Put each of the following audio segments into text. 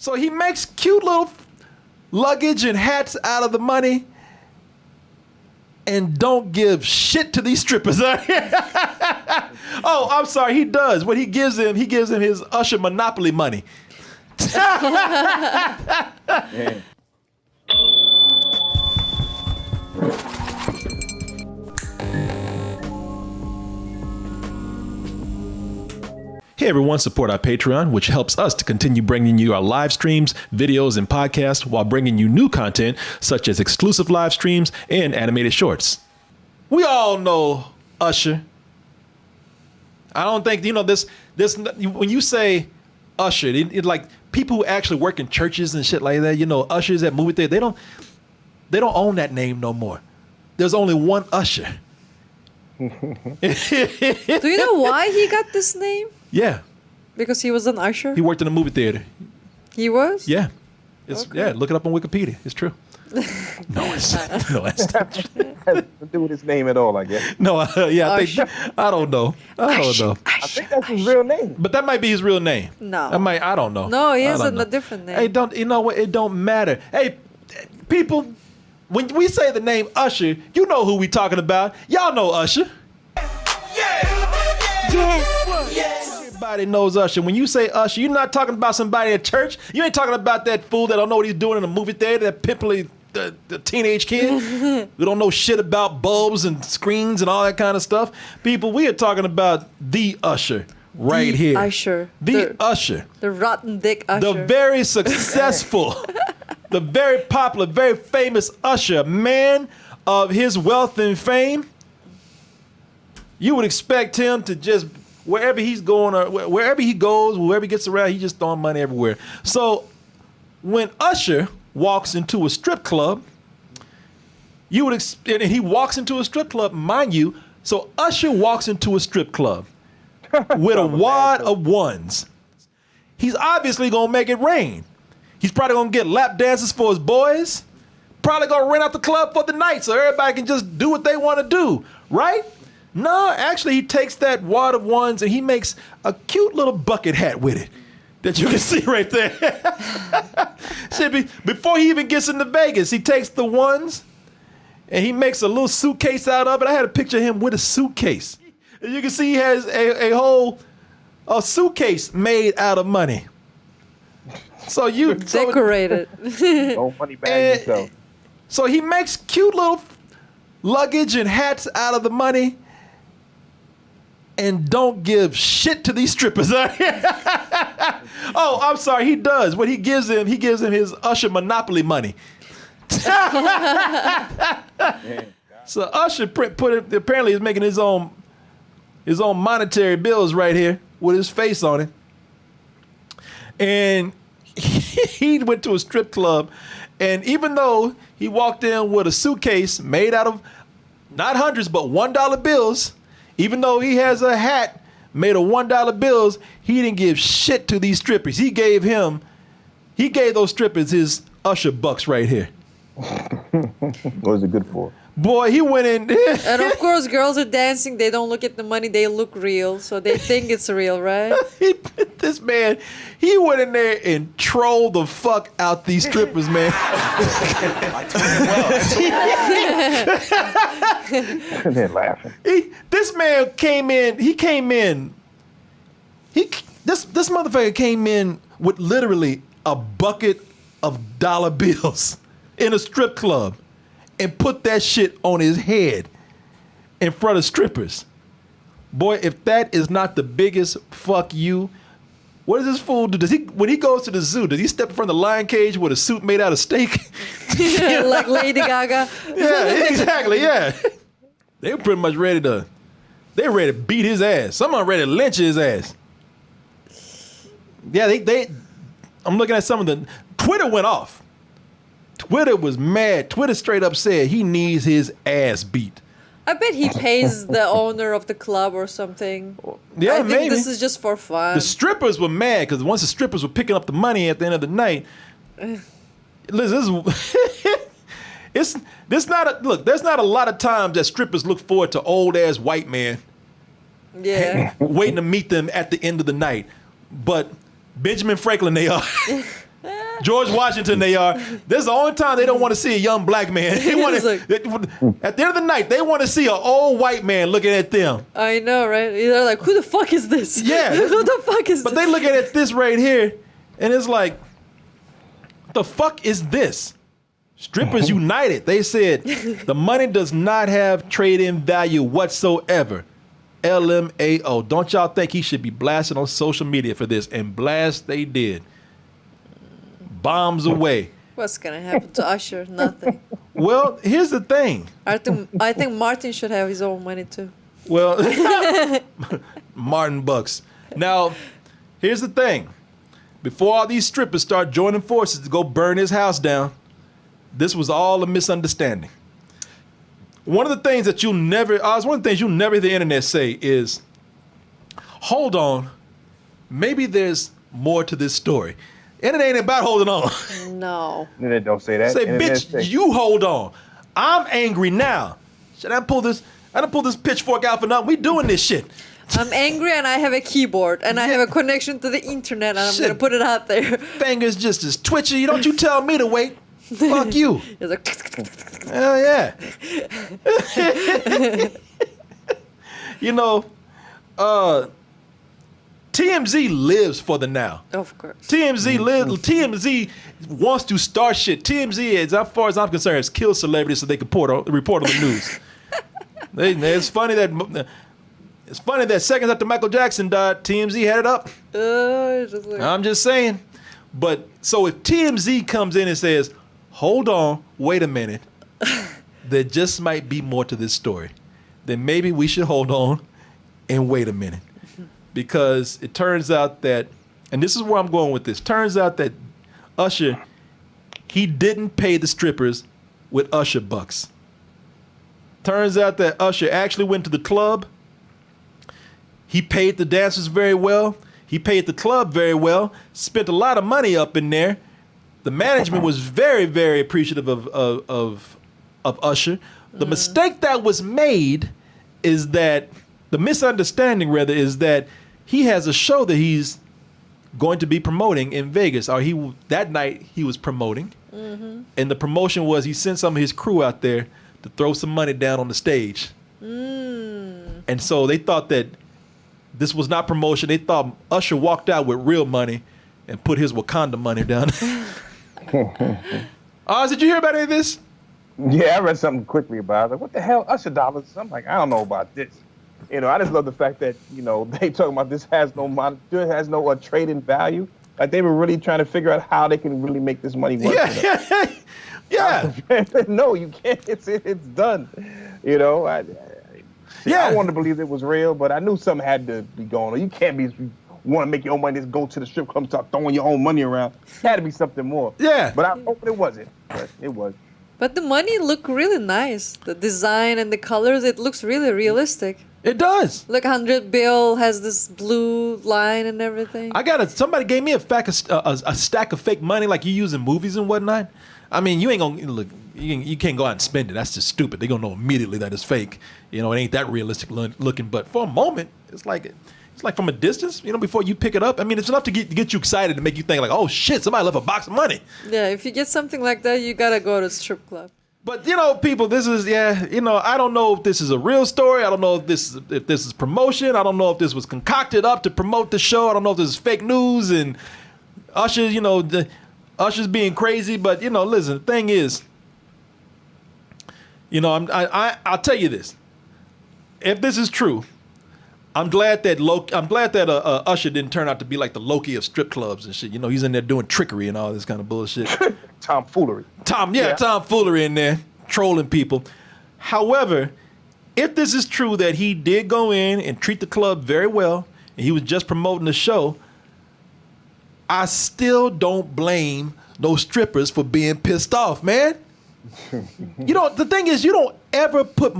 So he makes cute little luggage and hats out of the money and don't give shit to these strippers. Oh, I'm sorry, he does. What he gives him his Usher Monopoly money. Yeah. Hey everyone, support our Patreon, which helps us to continue bringing you our live streams, videos, and podcasts while bringing you new content such as exclusive live streams and animated shorts. We all know Usher. I don't think, this when you say Usher, it like people who actually work in churches and shit like that, ushers at movie theater, they don't own that name no more. There's only one Usher. Do you know why he got this name? Yeah. Because he was an usher? He worked in a movie theater. He was? Yeah. Okay. Yeah, look it up on Wikipedia. It's true. No, it's not true. Has to do with his name at all, I guess. No, yeah, I don't know. I don't know. I think that's his real name. But that might be his real name. No. I don't know. No, he has I don't a know. different name. Hey, you know what? It don't matter. Hey, people, when we say the name Usher, you know who we talking about. Y'all know Usher. Everybody knows Usher. When you say Usher, you're not talking about somebody at church. You ain't talking about that fool that don't know what he's doing in a movie theater, that pimply the teenage kid who don't know shit about bulbs and screens and all that kind of stuff. People, we are talking about the Usher right The here. Usher. The Usher. The rotten dick Usher. The very successful, the very popular, very famous Usher, man of his wealth and fame. You would expect him to just, wherever he's going or wherever he goes, wherever he gets around, he's just throwing money everywhere. So when Usher walks into a strip club, you would and he walks into a strip club, mind you. So Usher walks into a strip club with a wad of ones. He's obviously gonna make it rain. He's probably gonna get lap dances for his boys. Probably gonna rent out the club for the night so everybody can just do what they want to do, right? No, actually, he takes that wad of ones and he makes a cute little bucket hat with it that you can see right there. Before he even gets into Vegas, he takes the ones and he makes a little suitcase out of it. I had a picture of him with a suitcase. And you can see he has a whole suitcase made out of money. So you decorated. No money bag yourself. So he makes cute little luggage and hats out of the money and don't give shit to these strippers. Oh, I'm sorry, he does. What he gives him his Usher Monopoly money. So Usher apparently is making his own monetary bills right here with his face on it. And he went to a strip club, and even though he walked in with a suitcase made out of not hundreds but $1 bills, even though he has a hat made of $1 bills, he didn't give shit to these strippers. He gave those strippers his Usher Bucks right here. What is it good for? Boy, he went in. And of course, girls are dancing. They don't look at the money. They look real. So they think it's real, right? This man, he went in there and trolled the fuck out these strippers, man. And they're laughing. This man came in. This motherfucker came in with literally a bucket of dollar bills in a strip club and put that shit on his head in front of strippers. Boy, if that is not the biggest fuck you, what does this fool do? When he goes to the zoo, does he step in front of the lion cage with a suit made out of steak? Like Lady Gaga. Yeah, exactly, yeah. They were pretty much ready to beat his ass. Someone ready to lynch his ass. Yeah, I'm looking at some of the, Twitter went off. Twitter was mad. Twitter straight up said he needs his ass beat. I bet he pays the owner of the club or something. Yeah, I think maybe. this is just for fun. The strippers were mad because once the strippers were picking up the money at the end of the night, listen, there's not a lot of times that strippers look forward to old ass white men. Yeah. Waiting to meet them at the end of the night. But Benjamin Franklin, they are. George Washington, they are. This is the only time they don't want to see a young black man. They want It's like- at the end of the night, they want to see an old white man looking at them. I know, right? They're like, who the fuck is this? Yeah. Who the fuck is But this? they look at this right here, and it's like, the fuck is this? Strippers United. They said the money does not have trade-in value whatsoever. LMAO. Don't y'all think he should be blasted on social media for this? And blast they did. Bombs away. What's gonna happen to Usher? Nothing. Well, here's the thing. I think Martin should have his own money too. Well, Martin Bucks. Now, here's the thing. Before all these strippers start joining forces to go burn his house down, this was all a misunderstanding. One of the things that you'll never, one of the things you'll never hear the internet say is, hold on, maybe there's more to this story. And it ain't about holding on. No. They don't say that. Say, Internet bitch, you hold on. I'm angry now. Should I pull this? I done pull this pitchfork out for nothing. We doing this shit. I'm angry and I have a keyboard and I have a connection to the internet and I'm Shit. gonna put it out there. Fingers just as twitchy. Don't you tell me to wait. Fuck you. It's like, Hell yeah. You know, TMZ lives for the now. of course. TMZ wants to start shit. TMZ, as far as I'm concerned, has killed celebrities so they can report on the news. It's funny that seconds after Michael Jackson died, TMZ had it up. It's just like, I'm just saying. But so if TMZ comes in and says, hold on, wait a minute, there just might be more to this story, then maybe we should hold on and wait a minute. Because it turns out that, and this is where I'm going with this, turns out that Usher, he didn't pay the strippers with Usher Bucks. Turns out that Usher actually went to the club. He paid the dancers very well. He paid the club very well. Spent a lot of money up in there. The management was very, very appreciative of Usher. The mistake that was made is that, the misunderstanding rather, is that he has a show that he's going to be promoting in Vegas. Or that night he was promoting. And the promotion was he sent some of his crew out there to throw some money down on the stage. And so they thought that this was not promotion. They thought Usher walked out with real money and put his Wakanda money down. Did you hear about any of this? Yeah, I read something quickly about it. I was like, what the hell, Usher dollars? I'm like, I don't know about this. You know, I just love the fact that, you know, they talking about this has no trading value. Like they were really trying to figure out how they can really make this money work. Yeah. No, you can't. It's done. You know, I wanted to believe it was real, but I knew something had to be going on. You can't be, if you want to make your own money, just go to the strip club and start throwing your own money around. It had to be something more. Yeah. But I hope it wasn't. But it was. But the money looked really nice. The design and the colors, it looks really realistic. It does. Look, 100 bill has this blue line and everything. Somebody gave me a stack of fake money like you use in movies and whatnot. I mean, you ain't gonna look. You can't go out and spend it. That's just stupid. They're gonna know immediately that it's fake. You know, it ain't that realistic looking. But for a moment, it's like from a distance. You know, before you pick it up. I mean, it's enough to get you excited to make you think like, oh shit, somebody left a box of money. Yeah, if you get something like that, you gotta go to strip club. But you know, people, this is I don't know if this is a real story. I don't know if this is promotion. I don't know if this was concocted up to promote the show. I don't know if this is fake news and Usher, Usher's being crazy. But listen, the thing is, I'll tell you this. If this is true, I'm glad that Usher didn't turn out to be like the Loki of strip clubs and shit. He's in there doing trickery and all this kind of bullshit. Tomfoolery. Tomfoolery in there, trolling people. However, if this is true that he did go in and treat the club very well, and he was just promoting the show, I still don't blame those strippers for being pissed off, man. The thing is, you don't ever put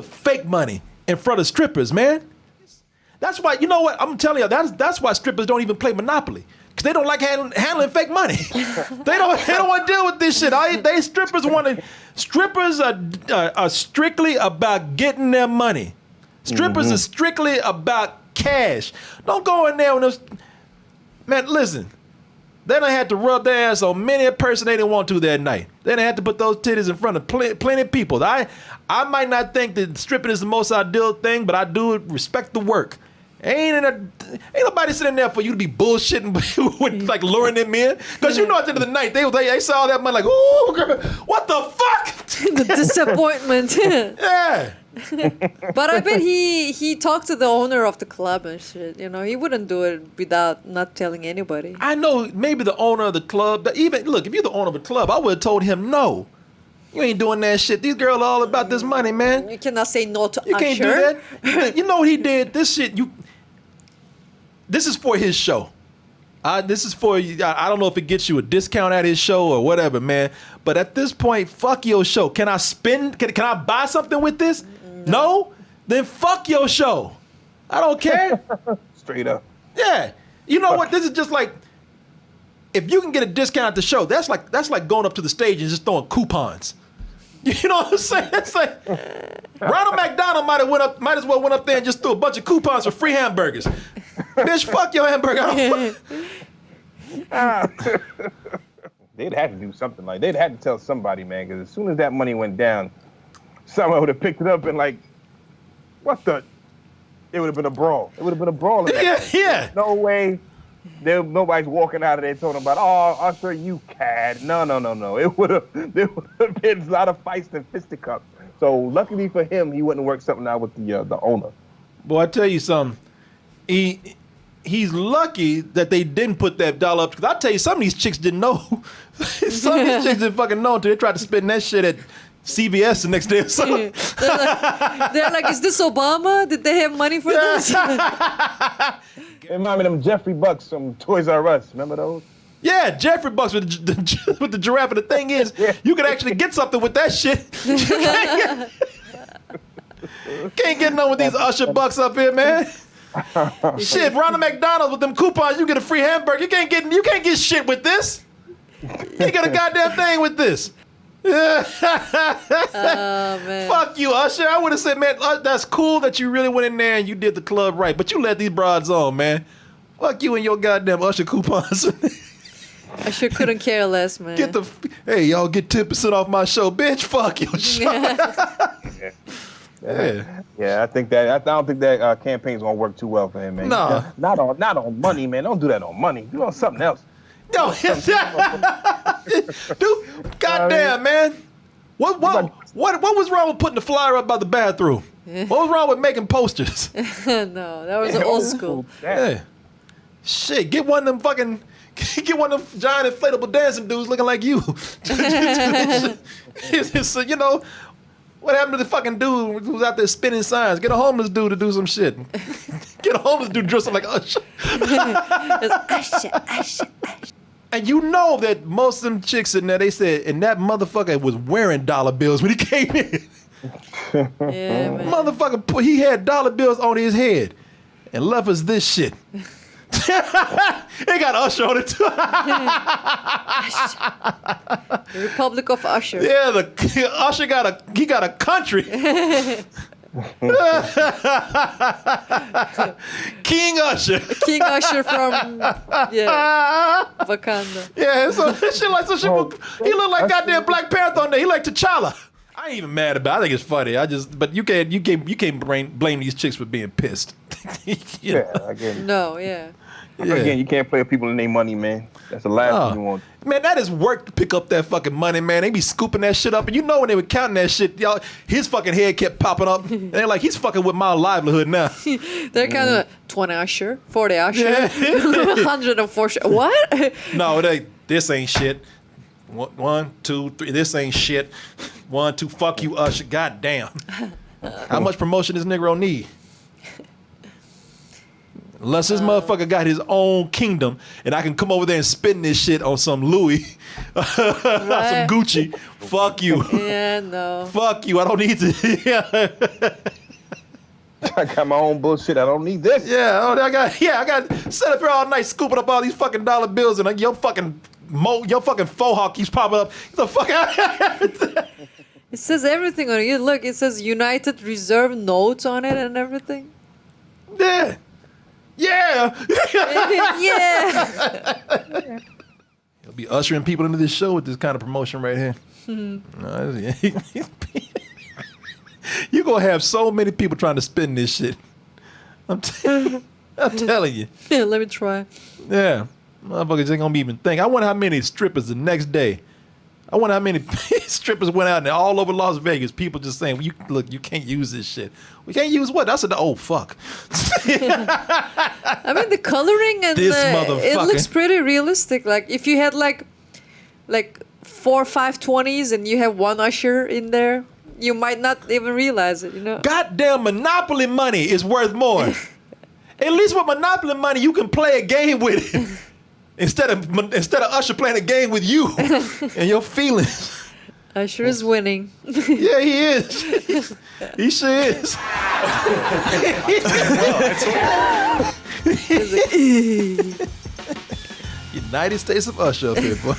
fake money in front of strippers, man. That's why, I'm telling you, that's why strippers don't even play Monopoly. Because they don't like handling fake money. They don't want to deal with this shit. Strippers are strictly about getting their money. Strippers are strictly about cash. Don't go in there with those. Man, listen. They done had to rub their ass on many a person they didn't want to that night. They done had to put those titties in front of plenty of people. I might not think that stripping is the most ideal thing, but I do respect the work. Ain't nobody sitting there for you to be bullshitting with like luring them in. Because you know at the end of the night, they saw that money like, ooh, girl, what the fuck? The disappointment. Yeah. But I bet he talked to the owner of the club and shit. You know, he wouldn't do it without not telling anybody. I know maybe the owner of the club, look, if you're the owner of a club, I would have told him no. You ain't doing that shit. These girls are all about this money, man. You cannot say no to You Usher. can't do that. You know what he did? This shit, this is for his show. This is for you. I don't know if it gets you a discount at his show or whatever, man. But at this point, fuck your show. Can I spend? Can I buy something with this? No? Then fuck your show. I don't care. Straight up. Yeah. You know what? This is just like, if you can get a discount at the show, that's like going up to the stage and just throwing coupons. You know what I'm saying? It's like Ronald McDonald might as well went up there and just threw a bunch of coupons for free hamburgers. Bitch, fuck your hamburger. They'd have to do something like they'd have to tell somebody, man, because as soon as that money went down, someone would have picked it up and like, what the? It would have been a brawl. It would have been a brawl. In that Yeah. There's no way. Nobody's walking out of there talking about, oh, Usher, you cad. No. There would have been a lot of fights and fisticuffs. So luckily for him, he wouldn't work something out with the owner. Boy, I tell you something. He's lucky that they didn't put that dollar up. Because I tell you, some of these chicks didn't know. Some of these chicks didn't fucking know until they tried to spend that shit at CVS the next day or something. They're like, is this Obama? Did they have money for this? It reminded me of them Jeffrey Bucks from Toys R Us. Remember those? Yeah, Jeffrey Bucks with the giraffe. And the thing is, you can actually get something with that shit. Can't get none with these Usher Bucks up here, man. Shit, Ronald McDonald with them coupons, you get a free hamburger. You can't get shit with this. You ain't got a goddamn thing with this. Oh, man. Fuck you, Usher. I would have said, man, that's cool that you really went in there and you did the club right, but you let these broads on, man. Fuck you and your goddamn Usher coupons. I sure couldn't care less, man. Hey, y'all get 10% off my show, bitch. Fuck your show. Yeah, I don't think that campaign's gonna work too well for him, man. No. Not on money, man. Don't do that on money. Do it on something else. Yo, dude, goddamn, man. What was wrong with putting the flyer up by the bathroom? What was wrong with making posters? No, that was old school. Yeah. Shit, get one of them giant inflatable dancing dudes looking like you. So, you know, what happened to the fucking dude who was out there spinning signs? Get a homeless dude to do some shit. Get a homeless dude dressed up like Usher. Usher. And you know that most of them chicks in there, they said, and that motherfucker was wearing dollar bills when he came in. Yeah, man. Motherfucker, he had dollar bills on his head and left us this shit. They got Usher on it too. The Republic of Usher. Yeah, Usher got a country. King Usher. King Usher from Wakanda. Yeah, so shit like he looked like goddamn Black Panther on there. He like T'Challa. I ain't even mad about it. I think it's funny. But you can't blame these chicks for being pissed. Again. No, yeah. Again, you can't play with people and their money, man. That's the last thing you want. Man, that is work to pick up that fucking money, man. They be scooping that shit up. And you know when they were counting that shit, y'all, his fucking head kept popping up. And they're like, he's fucking with my livelihood now. They're kind of 20 Usher, 40 Usher, 104 Usher. What? No, this ain't shit. 1, 2, 3. This ain't shit. 1, 2. Fuck you, Usher. God damn. How much promotion this Negro need? Unless this motherfucker got his own kingdom and I can come over there and spin this shit on some Louis, some Gucci. Fuck you. Yeah, no. Fuck you. I don't need to. I got my own bullshit. I don't need this. I got set up here all night scooping up all these fucking dollar bills and your fucking faux hawk keeps popping up. Get the fuck out. It says everything on it. Look, it says United Reserve notes on it and everything. Yeah. Yeah. Yeah. Be ushering people into this show with this kind of promotion right here. You're going to have so many people trying to spin this shit. I'm telling you. Yeah, let me try. Yeah. Motherfuckers ain't going to even think. I wonder how many strippers the next day. I wonder how many strippers went out there all over Las Vegas. People just saying, well, you can't use this shit. We can't use what? I said, oh, fuck. I mean, the coloring and This it motherfucker. looks pretty realistic. Like, if you had like 4 520s and you have one Usher in there, you might not even realize it, you know? Goddamn Monopoly money is worth more. At least with Monopoly money, you can play a game with it. Instead of Usher playing a game with you and your feelings. Usher is winning. Yeah, he is. He sure is. United States of Usher up here, boy.